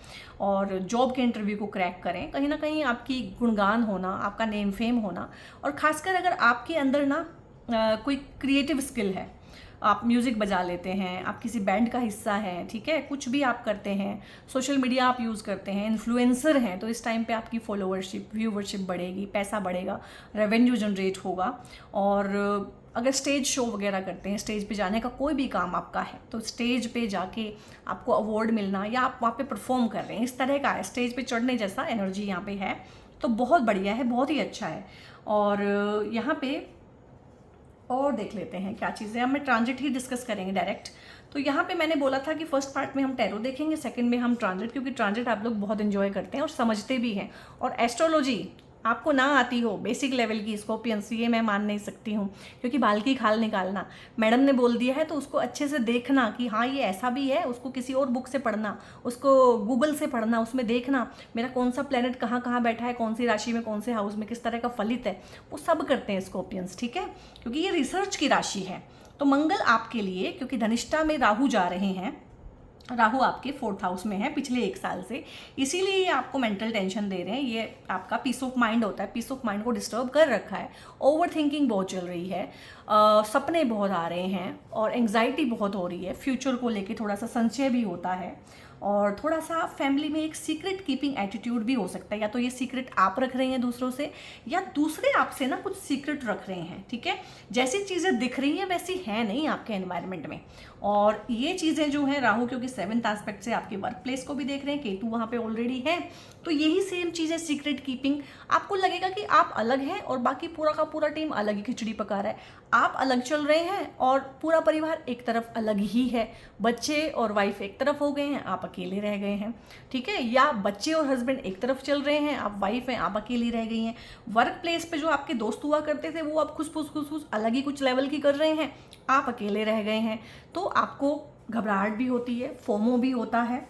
और जॉब के इंटरव्यू को क्रैक करें। कहीं ना कहीं आपकी गुणगान होना, आपका नेम फेम होना, और ख़ासकर अगर आपके अंदर ना कोई क्रिएटिव स्किल है, आप म्यूज़िक बजा लेते हैं, आप किसी बैंड का हिस्सा हैं, ठीक है, कुछ भी आप करते हैं, सोशल मीडिया आप यूज़ करते हैं, इन्फ्लुएंसर हैं, तो इस टाइम पे आपकी फॉलोअरशिप, व्यूवरशिप बढ़ेगी, पैसा बढ़ेगा, रेवेन्यू जनरेट होगा। और अगर स्टेज शो वगैरह करते हैं, स्टेज पे जाने का कोई भी काम आपका है, तो स्टेज पे जाके आपको अवार्ड मिलना या आप वहाँ पे परफॉर्म कर रहे हैं, इस तरह का है, स्टेज पे चढ़ने जैसा एनर्जी यहाँ पे है। तो बहुत बढ़िया है, बहुत ही अच्छा है। और यहाँ पे और देख लेते हैं क्या चीज़ें, अब मैं ट्रांजिट ही डिस्कस करेंगे डायरेक्ट। तो यहाँ पे मैंने बोला था कि फर्स्ट पार्ट में हम टैरो देखेंगे, सेकंड में हम ट्रांजिट, क्योंकि ट्रांजिट आप लोग बहुत एंजॉय करते हैं और समझते भी हैं। और एस्ट्रोलॉजी आपको ना आती हो बेसिक लेवल की स्कॉर्पियंस, ये मैं मान नहीं सकती हूँ, क्योंकि बाल की खाल निकालना मैडम ने बोल दिया है तो उसको अच्छे से देखना कि हाँ ये ऐसा भी है, उसको किसी और बुक से पढ़ना, उसको गूगल से पढ़ना, उसमें देखना मेरा कौन सा प्लेनेट कहाँ कहाँ बैठा है, कौन सी राशि में, कौन से हाउस में, किस तरह का फलित है, वो सब करते हैं स्कॉर्पियंस, ठीक है, क्योंकि ये रिसर्च की राशि है। तो मंगल आपके लिए, क्योंकि धनिष्ठा में राहु जा रहे हैं, राहु आपके 4th हाउस में है पिछले 1 साल से, इसीलिए ये आपको मेंटल टेंशन दे रहे हैं। ये आपका पीस ऑफ माइंड होता है, पीस ऑफ माइंड को डिस्टर्ब कर रखा है। ओवर थिंकिंग बहुत चल रही है, सपने बहुत आ रहे हैं और एंग्जाइटी बहुत हो रही है, फ्यूचर को लेके थोड़ा सा संशय भी होता है, और थोड़ा सा फैमिली में एक सीक्रेट कीपिंग एटीट्यूड भी हो सकता है। या तो ये सीक्रेट आप रख रहे हैं दूसरों से, या दूसरे आपसे ना कुछ सीक्रेट रख रहे हैं, ठीक है। जैसी चीज़ें दिख रही हैं वैसी हैं नहीं आपके एनवायरनमेंट में। और ये चीज़ें जो हैं राहु, क्योंकि 7th एस्पेक्ट से आपके वर्क प्लेस को भी देख रहे हैं, केतु वहाँ पे ऑलरेडी है, तो यही सेम चीज़ है सीक्रेट कीपिंग। आपको लगेगा कि आप अलग हैं और बाकी पूरा का पूरा टीम अलग ही खिचड़ी पका रहा है। आप अलग चल रहे हैं और पूरा परिवार एक तरफ अलग ही है, बच्चे और वाइफ एक तरफ हो गए हैं, आप अकेले रह गए हैं, ठीक है। या बच्चे और हस्बैंड एक तरफ चल रहे हैं, आप वाइफ हैं, आप अकेली रह गई हैं। वर्क प्लेस पे जो आपके दोस्त हुआ करते थे वो अब खुश अलग ही कुछ लेवल की कर रहे हैं, आप अकेले रह गए हैं। तो आपको घबराहट भी होती है, फोमो भी होता है,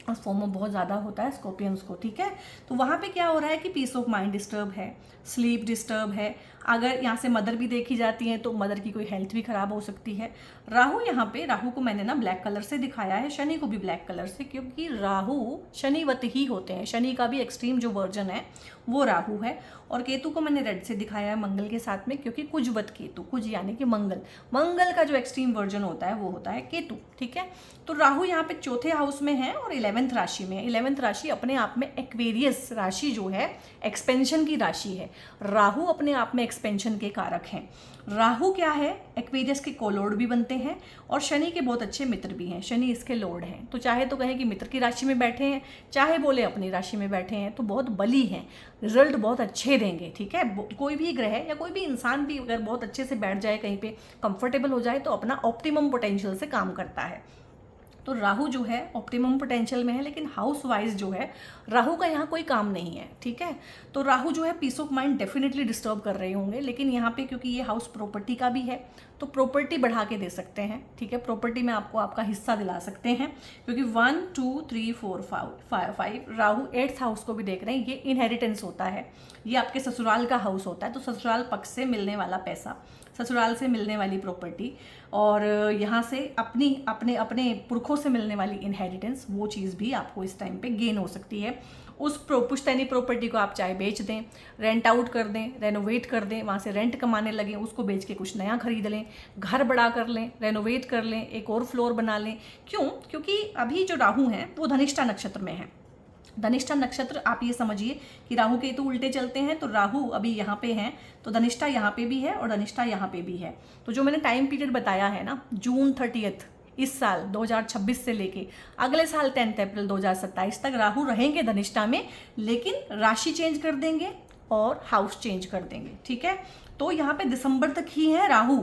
और फोमो बहुत ज़्यादा होता है स्कॉर्पियंस को, ठीक है। तो वहाँ पे क्या हो रहा है कि पीस ऑफ माइंड डिस्टर्ब है, स्लीप डिस्टर्ब है। अगर यहाँ से मदर भी देखी जाती है तो मदर की कोई हेल्थ भी खराब हो सकती है। राहु यहाँ पे, राहु को मैंने ना ब्लैक कलर से दिखाया है, शनि को भी ब्लैक कलर से, क्योंकि राहु शनिवत ही होते हैं। शनि का भी एक्सट्रीम जो वर्जन है वो राहु है। और केतु को मैंने रेड से दिखाया है मंगल के साथ में, क्योंकि कुजवत केतु, कुज यानी कि मंगल, मंगल का जो एक्सट्रीम वर्जन होता है वो होता है केतु, ठीक है। तो राहु यहाँ पे चौथे हाउस में है और 11th राशि में है। 11th राशि अपने आप में एक्वेरियस राशि जो है एक्सपेंशन की राशि है। राहु अपने आप में एक्सपेंशन के कारक हैं। राहु क्या है, एक्वेरियस के कोलॉर्ड भी बनते हैं और शनि के बहुत अच्छे मित्र भी हैं। शनि इसके लॉर्ड हैं, तो चाहे तो कहें कि मित्र की राशि में बैठे हैं, चाहे बोले अपनी राशि में बैठे हैं, तो बहुत बली हैं, रिजल्ट बहुत अच्छे देंगे, ठीक है। कोई भी ग्रह या कोई भी इंसान भी अगर बहुत अच्छे से बैठ जाए कहीं पे, कंफर्टेबल हो जाए, तो अपना ऑप्टिमम पोटेंशियल से काम करता है। तो राहु जो है ऑप्टिमम पोटेंशियल में है, लेकिन हाउस वाइज जो है राहु का यहाँ कोई काम नहीं है, ठीक है। तो राहु जो है peace of mind definitely disturb कर रहे होंगे, लेकिन यहाँ पे क्योंकि ये हाउस प्रॉपर्टी का भी है तो प्रॉपर्टी बढ़ा के दे सकते हैं, ठीक है। प्रॉपर्टी में आपको आपका हिस्सा दिला सकते हैं, क्योंकि 1 2 3 4 5 राहु 8th हाउस को भी देख रहे हैं। ये इनहेरिटेंस होता है, ये आपके ससुराल का हाउस होता है। तो ससुराल पक्ष से मिलने वाला पैसा, ससुराल से मिलने वाली प्रॉपर्टी, और यहाँ से अपने अपने पुरखों से मिलने वाली इनहेरिटेंस, वो चीज़ भी आपको इस टाइम पे गेन हो सकती है। उस पुश्तैनी प्रॉपर्टी को आप चाहे बेच दें, रेंट आउट कर दें, रेनोवेट कर दें, वहाँ से रेंट कमाने लगें, उसको बेच के कुछ नया खरीद लें, घर बड़ा कर लें, रेनोवेट कर लें, एक और फ्लोर बना लें। क्यों? क्योंकि अभी जो राहु हैं वो धनिष्ठा नक्षत्र में है। धनिष्ठा नक्षत्र, आप ये समझिए कि राहु केतु उल्टे चलते हैं, तो राहु अभी यहाँ पे हैं, तो धनिष्ठा यहाँ पे भी है और धनिष्ठा यहाँ पे भी है। तो जो मैंने टाइम पीरियड बताया है ना, जून 30 इस साल 2026 से लेके अगले साल 10 अप्रैल 2027 तक राहु रहेंगे धनिष्ठा में, लेकिन राशि चेंज कर देंगे और हाउस चेंज कर देंगे, ठीक है। तो यहाँ पे दिसंबर तक ही है राहु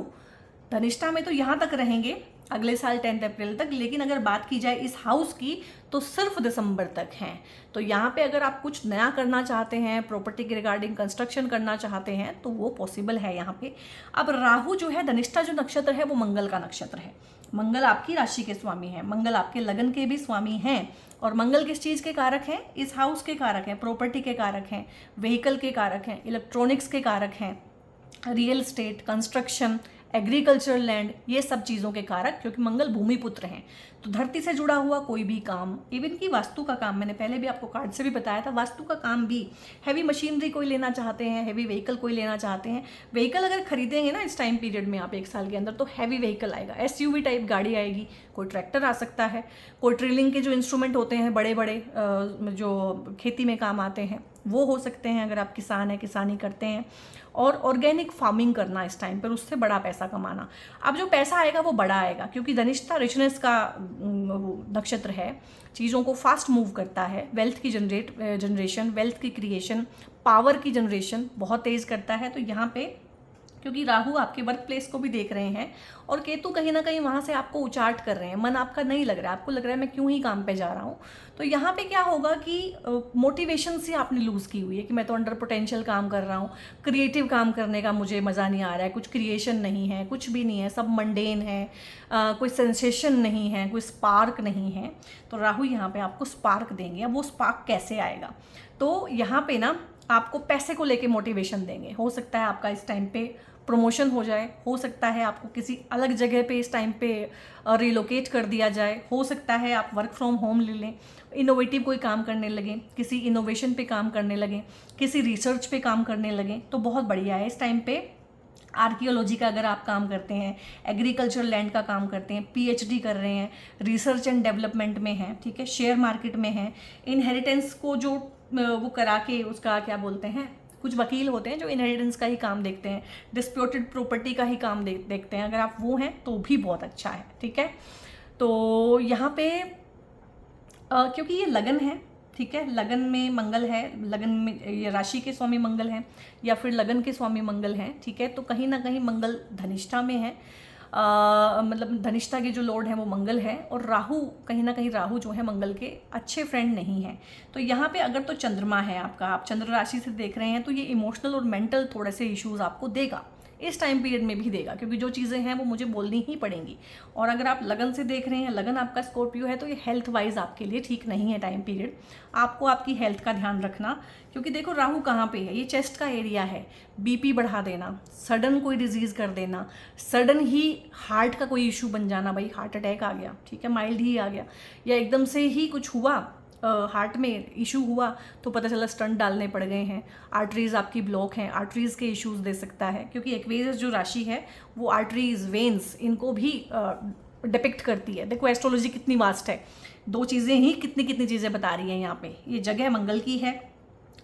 धनिष्ठा में, तो यहाँ तक रहेंगे अगले साल 10 अप्रैल तक। लेकिन अगर बात की जाए इस हाउस की तो सिर्फ दिसंबर तक हैं। तो यहाँ पे अगर आप कुछ नया करना चाहते हैं, प्रॉपर्टी के रिगार्डिंग कंस्ट्रक्शन करना चाहते हैं, तो वो पॉसिबल है यहाँ पे। अब राहु जो है, धनिष्ठा जो नक्षत्र है वो मंगल का नक्षत्र है। मंगल आपकी राशि के स्वामी हैं, मंगल आपके लगन के भी स्वामी हैं। और मंगल किस चीज़ के कारक हैं? इस हाउस के कारक हैं, प्रॉपर्टी के कारक हैं, व्हीकल के कारक हैं, इलेक्ट्रॉनिक्स के कारक हैं, real estate, construction, agriculture land, ये सब चीज़ों के कारक, क्योंकि मंगल भूमि पुत्र हैं। तो धरती से जुड़ा हुआ कोई भी काम, इवन की वास्तु का काम, मैंने पहले भी आपको कार्ड से भी बताया था, वास्तु का काम भी, हैवी मशीनरी कोई लेना चाहते हैं, हैवी व्हीकल कोई लेना चाहते हैं, व्हीकल अगर खरीदेंगे ना इस टाइम पीरियड में आप 1 साल के अंदर, तो हैवी व्हीकल आएगा, SUV टाइप गाड़ी आएगी, कोई ट्रैक्टर आ सकता है, कोई ड्रिलिंग के जो इंस्ट्रूमेंट होते हैं बड़े बड़े जो खेती में काम आते हैं वो हो सकते हैं, अगर आप किसान हैं, किसानी करते हैं, और ऑर्गेनिक फार्मिंग करना इस टाइम पर, उससे बड़ा पैसा कमाना। अब जो पैसा आएगा वो बड़ा आएगा, क्योंकि धनिष्ठा रिचनेस का नक्षत्र है, चीज़ों को फास्ट मूव करता है, वेल्थ की जनरेशन, वेल्थ की क्रिएशन, पावर की जनरेशन बहुत तेज़ करता है। तो यहाँ पे क्योंकि राहु आपके वर्क प्लेस को भी देख रहे हैं और केतु कहीं ना कहीं वहाँ से आपको उचाट कर रहे हैं, मन आपका नहीं लग रहा है, आपको लग रहा है मैं क्यों ही काम पे जा रहा हूँ। तो यहाँ पे क्या होगा कि मोटिवेशन से आपने लूज़ की हुई है कि मैं तो अंडर पोटेंशियल काम कर रहा हूँ, क्रिएटिव काम करने का मुझे मज़ा नहीं आ रहा है, कुछ क्रिएशन नहीं है, कुछ भी नहीं है, सब मंडेन है, कोई सेंसेशन नहीं है, कोई स्पार्क नहीं है। तो राहु यहाँ पे आपको स्पार्क देंगे। अब वो स्पार्क कैसे आएगा? तो यहाँ पे ना आपको पैसे को लेके मोटिवेशन देंगे। हो सकता है आपका इस टाइम पे प्रमोशन हो जाए, हो सकता है आपको किसी अलग जगह पे इस टाइम पे रिलोकेट कर दिया जाए, हो सकता है आप वर्क फ्रॉम होम ले लें, इनोवेटिव कोई काम करने लगें, किसी इनोवेशन पे काम करने लगें, किसी रिसर्च पे काम करने लगें, तो बहुत बढ़िया है इस टाइम पे। आर्कियोलॉजी का अगर आप काम करते हैं, एग्रीकल्चर लैंड का काम करते हैं, PhD कर रहे हैं, रिसर्च एंड डेवलपमेंट में हैं, ठीक है, शेयर मार्केट में हैं, इनहेरिटेंस को जो वो करा के उसका क्या बोलते हैं, कुछ वकील होते हैं जो इनहेरिटेंस का ही काम देखते हैं, डिस्प्यूटेड प्रॉपर्टी का ही काम देखते हैं, अगर आप वो हैं तो भी बहुत अच्छा है, ठीक है। तो यहाँ पे क्योंकि ये लगन है, ठीक है, लगन में मंगल है, लगन में ये राशि के स्वामी मंगल हैं या फिर लगन के स्वामी मंगल हैं, ठीक है। तो कहीं ना कहीं मंगल धनिष्ठा में है, मतलब धनिष्ठा के जो लॉर्ड हैं वो मंगल है, और राहु कहीं ना कहीं राहु जो है मंगल के अच्छे फ्रेंड नहीं है। तो यहाँ पे अगर तो चंद्रमा है आपका, आप चंद्र राशि से देख रहे हैं, तो ये इमोशनल और मेंटल थोड़े से इश्यूज आपको देगा इस टाइम पीरियड में भी देगा, क्योंकि जो चीज़ें हैं वो मुझे बोलनी ही पड़ेंगी। और अगर आप लगन से देख रहे हैं, लगन आपका स्कॉर्पियो है, तो ये हेल्थ वाइज आपके लिए ठीक नहीं है टाइम पीरियड। आपको आपकी हेल्थ का ध्यान रखना, क्योंकि देखो राहु कहाँ पे है, ये चेस्ट का एरिया है। बीपी बढ़ा देना, सडन कोई डिजीज़ कर देना, सडन ही हार्ट का कोई इशू बन जाना, भाई हार्ट अटैक आ गया, ठीक है, माइल्ड ही आ गया, या एकदम से ही कुछ हुआ, हार्ट में इशू हुआ तो पता चला स्टंट डालने पड़ गए हैं, आर्टरीज आपकी ब्लॉक हैं, आर्टरीज के इश्यूज दे सकता है, क्योंकि एक्वेरियस जो राशि है वो आर्टरीज, वेन्स, इनको भी डिपिक्ट करती है। देखो एस्ट्रोलॉजी कितनी वास्ट है, दो चीज़ें ही कितनी कितनी चीज़ें बता रही हैं यहाँ पे। ये जगह मंगल की है,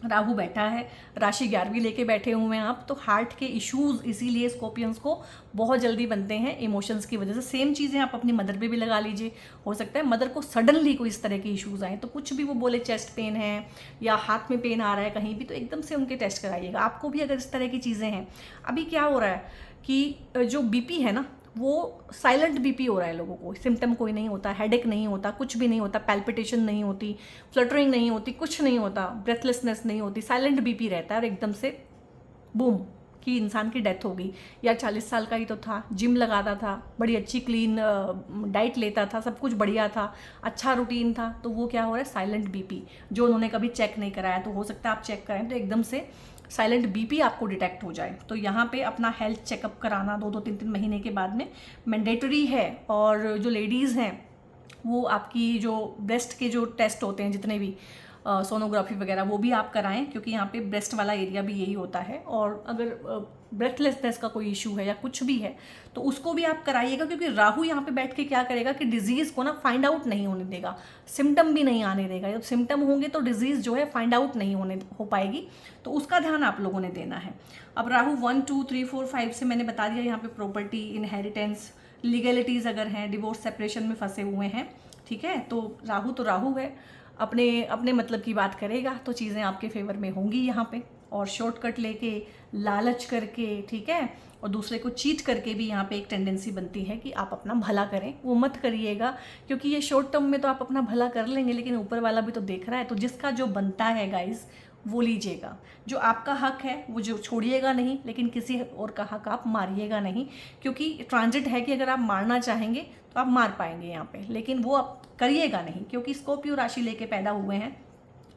राहु बैठा है, राशि 11वीं लेके बैठे हुए हैं आप, तो हार्ट के इश्यूज इसीलिए स्कॉर्पियंस को बहुत जल्दी बनते हैं इमोशंस की वजह से। सेम चीज़ें आप अपनी मदर पे भी लगा लीजिए, हो सकता है मदर को सडनली कोई इस तरह के इश्यूज आए, तो कुछ भी वो बोले चेस्ट पेन है या हाथ में पेन आ रहा है कहीं भी, तो एकदम से उनके टेस्ट कराइएगा। आपको भी अगर इस तरह की चीज़ें हैं, अभी क्या हो रहा है कि जो बीपी है ना, वो साइलेंट बीपी हो रहा है लोगों को, सिम्टम कोई नहीं होता, हेडेक नहीं होता, कुछ भी नहीं होता, पैल्पिटेशन नहीं होती, फ्लटरिंग नहीं होती, कुछ नहीं होता, ब्रेथलेसनेस नहीं होती, साइलेंट बीपी रहता है, और एकदम से बूम कि इंसान की डेथ हो गई। या 40 साल का ही तो था, जिम लगाता था, बड़ी अच्छी क्लीन डाइट लेता था, सब कुछ बढ़िया था, अच्छा रूटीन था, तो वो क्या हो रहा है, साइलेंट बीपी, जो उन्होंने कभी चेक नहीं कराया। तो हो सकता है आप चेक कराएं तो एकदम से साइलेंट बीपी आपको डिटेक्ट हो जाए। तो यहाँ पे अपना हेल्थ चेकअप कराना 2-3 महीने के बाद में मैंडेटरी है। और जो लेडीज़ हैं वो आपकी जो ब्रेस्ट के जो टेस्ट होते हैं जितने भी सोनोग्राफी वगैरह, वो भी आप कराएं, क्योंकि यहाँ पे ब्रेस्ट वाला एरिया भी यही होता है। और अगर ब्रेथलेसनेस का कोई इशू है या कुछ भी है तो उसको भी आप कराइएगा, क्योंकि राहु यहाँ पे बैठ के क्या करेगा कि डिजीज़ को ना फाइंड आउट नहीं होने देगा, सिम्टम भी नहीं आने देगा। जब सिम्टम होंगे तो डिजीज़ जो है फाइंड आउट नहीं हो पाएगी, तो उसका ध्यान आप लोगों ने देना है। अब राहु 1, 2, 3, 4, 5 से मैंने बता दिया, यहाँ पे प्रॉपर्टी, इनहेरिटेंस, लीगलिटीज़ अगर हैं, डिवोर्स सेपरेशन में फंसे हुए हैं, ठीक है, तो राहु है, अपने मतलब की बात करेगा तो चीज़ें आपके फेवर में होंगी यहाँ पे। और शॉर्टकट लेके, लालच करके, ठीक है, और दूसरे को चीट करके भी यहाँ पे एक टेंडेंसी बनती है कि आप अपना भला करें, वो मत करिएगा, क्योंकि ये शॉर्ट टर्म में तो आप अपना भला कर लेंगे, लेकिन ऊपर वाला भी तो देख रहा है। तो जिसका जो बनता है गाइस वो लीजिएगा, जो आपका हक है वो जो छोड़िएगा नहीं, लेकिन किसी और का हक आप मारिएगा नहीं, क्योंकि ट्रांजिट है कि अगर आप मारना चाहेंगे तो आप मार पाएंगे यहाँ पे, लेकिन वो आप करिएगा नहीं, क्योंकि स्कॉर्पियो राशि लेके पैदा हुए हैं,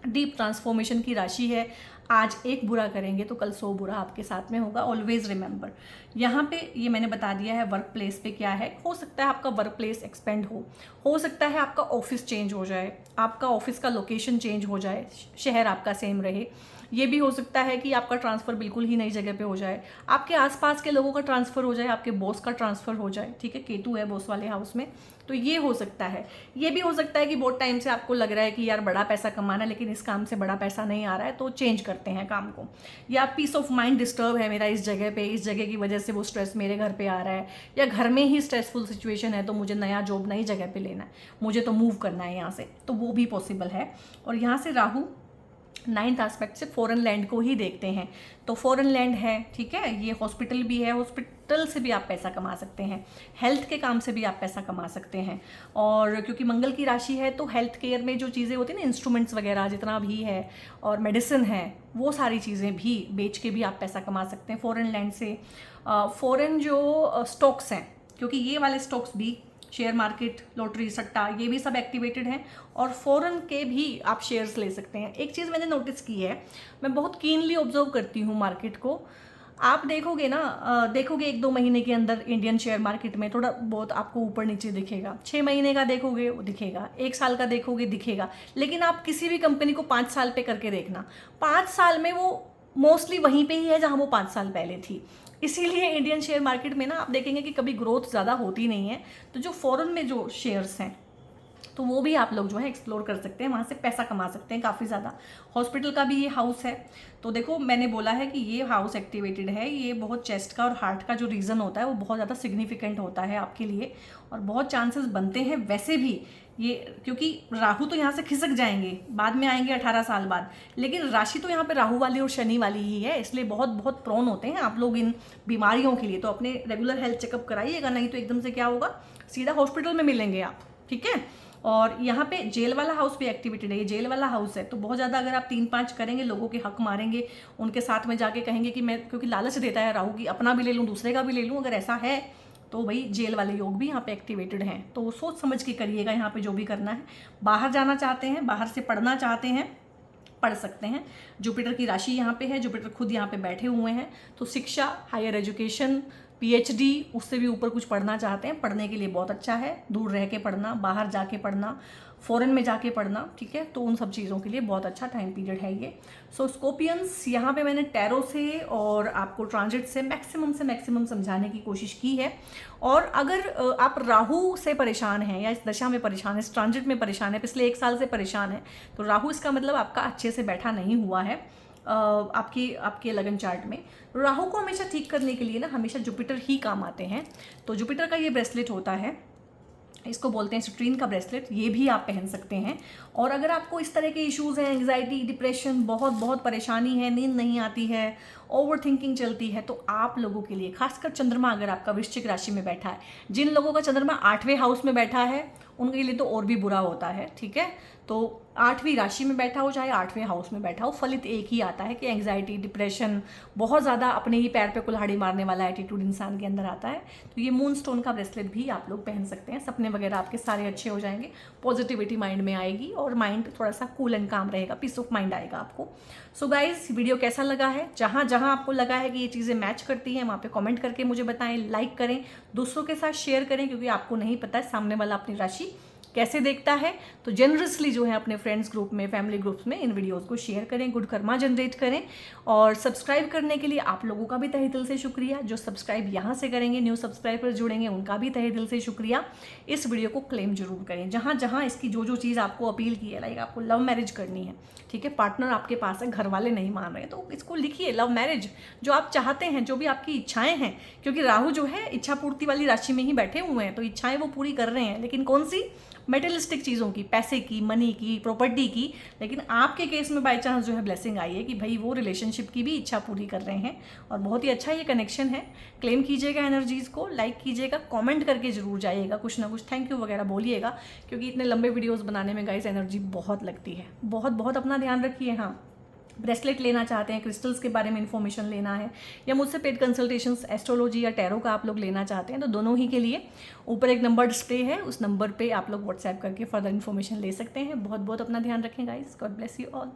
डीप ट्रांसफॉर्मेशन की राशि है। आज एक बुरा करेंगे तो कल 100 बुरा आपके साथ में होगा, ऑलवेज रिमेंबर। यहाँ पे ये मैंने बता दिया है वर्क प्लेस पे क्या है। हो सकता है आपका वर्क प्लेस एक्सपेंड हो सकता है आपका ऑफिस चेंज हो जाए, आपका ऑफिस का लोकेशन चेंज हो जाए, शहर आपका सेम रहे। ये भी हो सकता है कि आपका ट्रांसफ़र बिल्कुल ही नई जगह पे हो जाए, आपके आसपास के लोगों का ट्रांसफ़र हो जाए, आपके बॉस का ट्रांसफ़र हो जाए, ठीक है, केतु है बॉस वाले हाउस में, तो ये हो सकता है। ये भी हो सकता है कि बहुत टाइम से आपको लग रहा है कि यार बड़ा पैसा कमाना है, लेकिन इस काम से बड़ा पैसा नहीं आ रहा है, तो चेंज करते हैं काम को। या पीस ऑफ माइंड डिस्टर्ब है मेरा इस जगह पे, इस जगह की वजह से वो स्ट्रेस मेरे घर पे आ रहा है, या घर में ही स्ट्रेसफुल सिचुएशन है, तो मुझे नया जॉब नई जगह पे लेना है, मुझे तो मूव करना है यहाँ से, तो वो भी पॉसिबल है। और यहाँ से राहु 9th एस्पेक्ट से फॉरेन लैंड को ही देखते हैं, तो फॉरेन लैंड है, ठीक है, ये हॉस्पिटल भी है, हॉस्पिटल से भी आप पैसा कमा सकते हैं, हेल्थ के काम से भी आप पैसा कमा सकते हैं। और क्योंकि मंगल की राशि है तो हेल्थ केयर में जो चीज़ें होती हैं ना, इंस्ट्रूमेंट्स वगैरह जितना भी है और मेडिसिन है, वो सारी चीज़ें भी बेच के भी आप पैसा कमा सकते हैं फॉरेन लैंड से। फॉरेन जो स्टॉक्स हैं, क्योंकि ये वाले स्टॉक्स भी, शेयर मार्केट, लॉटरी, सट्टा, ये भी सब एक्टिवेटेड हैं, और फॉरेन के भी आप शेयर्स ले सकते हैं। एक चीज़ मैंने नोटिस की है, मैं बहुत कीनली ऑब्जर्व करती हूँ मार्केट को, आप देखोगे ना, देखोगे 1-2 महीने के अंदर इंडियन शेयर मार्केट में थोड़ा बहुत आपको ऊपर नीचे दिखेगा, 6 महीने का देखोगे वो दिखेगा, 1 साल का देखोगे दिखेगा, लेकिन आप किसी भी कंपनी को 5 साल पे करके देखना, 5 साल में वो मोस्टली वहीं पे ही है जहाँ वो 5 साल पहले थी। इसीलिए इंडियन शेयर मार्केट में ना आप देखेंगे कि कभी ग्रोथ ज़्यादा होती नहीं है। तो जो फॉरेन में जो शेयर्स हैं तो वो भी आप लोग जो है एक्सप्लोर कर सकते हैं, वहाँ से पैसा कमा सकते हैं काफ़ी ज़्यादा। हॉस्पिटल का भी ये हाउस है, तो देखो मैंने बोला है कि ये हाउस एक्टिवेटेड है, ये बहुत चेस्ट का और हार्ट का जो रीज़न होता है वो बहुत ज़्यादा सिग्निफिकेंट होता है आपके लिए, और बहुत चांसेस बनते हैं वैसे भी ये, क्योंकि राहु तो यहाँ से खिसक जाएंगे, बाद में आएंगे 18 साल बाद, लेकिन राशि तो यहाँ पे राहु वाली और शनि वाली ही है, इसलिए बहुत बहुत प्रोन होते हैं आप लोग इन बीमारियों के लिए। तो अपने रेगुलर हेल्थ चेकअप कराइएगा, नहीं तो एकदम से क्या होगा, सीधा हॉस्पिटल में मिलेंगे आप, ठीक है। और यहाँ पे जेल वाला हाउस भी एक्टिवेटेड है, ये जेल वाला हाउस है, तो बहुत ज़्यादा अगर आप 3-5 करेंगे, लोगों के हक मारेंगे, उनके साथ में जाके कहेंगे कि मैं, क्योंकि लालच देता है राहु की अपना भी ले लूँ दूसरे का भी ले लूँ, अगर ऐसा है तो भाई जेल वाले योग भी यहाँ पे एक्टिवेटेड हैं। तो सोच समझ के करिएगा यहाँ पे जो भी करना है। बाहर जाना चाहते हैं, बाहर से पढ़ना चाहते हैं, पढ़ सकते हैं। जुपिटर की राशि यहाँ पे है, जुपिटर खुद यहाँ पे बैठे हुए हैं, तो शिक्षा, हायर एजुकेशन, पीएचडी, उससे भी ऊपर कुछ पढ़ना चाहते हैं, पढ़ने के लिए बहुत अच्छा है। दूर रह के पढ़ना, बाहर जाके पढ़ना, फॉरेन में जाके पढ़ना, ठीक है, तो उन सब चीज़ों के लिए बहुत अच्छा टाइम पीरियड है ये। सो स्कॉर्पियंस, यहाँ पे मैंने टैरो से और आपको ट्रांजिट से मैक्सिमम समझाने की कोशिश की है। और अगर आप राहु से परेशान हैं या इस दशा में परेशान है, इस ट्रांजिट में परेशान है, पिछले 1 साल से परेशान है, तो राहु इसका मतलब आपका अच्छे से बैठा नहीं हुआ है आपके लगन चार्ट में। राहु को हमेशा ठीक करने के लिए ना हमेशा जुपिटर ही काम आते हैं। तो जुपिटर का ये ब्रेसलेट होता है, इसको बोलते हैं सिट्रीन का ब्रेसलेट, ये भी आप पहन सकते हैं। और अगर आपको इस तरह के इश्यूज़ हैं, एंग्जाइटी, डिप्रेशन, बहुत परेशानी है, नींद नहीं आती है, ओवर थिंकिंग चलती है, तो आप लोगों के लिए, खासकर चंद्रमा अगर आपका वृश्चिक राशि में बैठा है, जिन लोगों का चंद्रमा 8वें हाउस में बैठा है उनके लिए तो और भी बुरा होता है, ठीक है। तो 8वीं राशि में बैठा हो चाहे 8वें हाउस में बैठा हो, फलित एक ही आता है कि एंग्जाइटी, डिप्रेशन, बहुत ज़्यादा अपने ही पैर पे कुल्हाड़ी मारने वाला एटीट्यूड इंसान के अंदर आता है। तो ये मून स्टोन का ब्रेसलेट भी आप लोग पहन सकते हैं। सपने वगैरह आपके सारे अच्छे हो जाएंगे, पॉजिटिविटी माइंड में आएगी और माइंड थोड़ा सा कूल एंड काम रहेगा, पीस ऑफ माइंड आएगा आपको। सो गाइज, वीडियो कैसा लगा है? जहाँ जहाँ आपको लगा है कि ये चीज़ें मैच करती हैं वहाँ पे कमेंट करके मुझे बताएं, लाइक करें, दूसरों के साथ शेयर करें, क्योंकि आपको नहीं पता है सामने वाला अपनी राशि कैसे देखता है। तो जनरसली जो है अपने फ्रेंड्स ग्रुप में, फैमिली ग्रुप्स में इन वीडियोस को शेयर करें, गुड कर्मा जनरेट करें। और सब्सक्राइब करने के लिए आप लोगों का भी तहे दिल से शुक्रिया। जो सब्सक्राइब यहाँ से करेंगे, न्यू सब्सक्राइबर्स जुड़ेंगे, उनका भी तहे दिल से शुक्रिया। इस वीडियो को क्लेम जरूर करें। जहाँ जहाँ इसकी जो चीज़ आपको अपील की है, लाइक आपको लव मैरिज करनी है, ठीक है, पार्टनर आपके पास है, घर वाले नहीं मान रहे हैं, तो इसको लिखिए लव मैरिज, जो आप चाहते हैं, जो भी आपकी इच्छाएं हैं, क्योंकि राहु जो है इच्छा पूर्ति वाली राशि में ही बैठे हुए हैं, तो इच्छाएं वो पूरी कर रहे हैं, लेकिन कौन सी? मेटेलिस्टिक चीज़ों की, पैसे की, मनी की, प्रॉपर्टी की। लेकिन आपके केस में बाय चांस जो है ब्लेसिंग आई है कि भाई वो रिलेशनशिप की भी इच्छा पूरी कर रहे हैं, और बहुत ही अच्छा ये कनेक्शन है। क्लेम कीजिएगा एनर्जीज़ को, लाइक कीजिएगा, कमेंट करके जरूर जाइएगा, कुछ ना कुछ थैंक यू वगैरह बोलिएगा, क्योंकि इतने लंबे वीडियोज़ बनाने में गाइस एनर्जी बहुत लगती है। बहुत अपना ध्यान रखिए। हाँ, ब्रेसलेट लेना चाहते हैं, क्रिस्टल्स के बारे में इन्फॉर्मेशन लेना है, या मुझसे पेड कंसल्टेशंस एस्ट्रोलॉजी या टैरो का आप लोग लेना चाहते हैं, तो दोनों ही के लिए ऊपर एक नंबर डिस्प्ले है, उस नंबर पे आप लोग व्हाट्सएप करके फर्दर इन्फॉर्मेशन ले सकते हैं। बहुत अपना ध्यान रखें guys. God bless you all.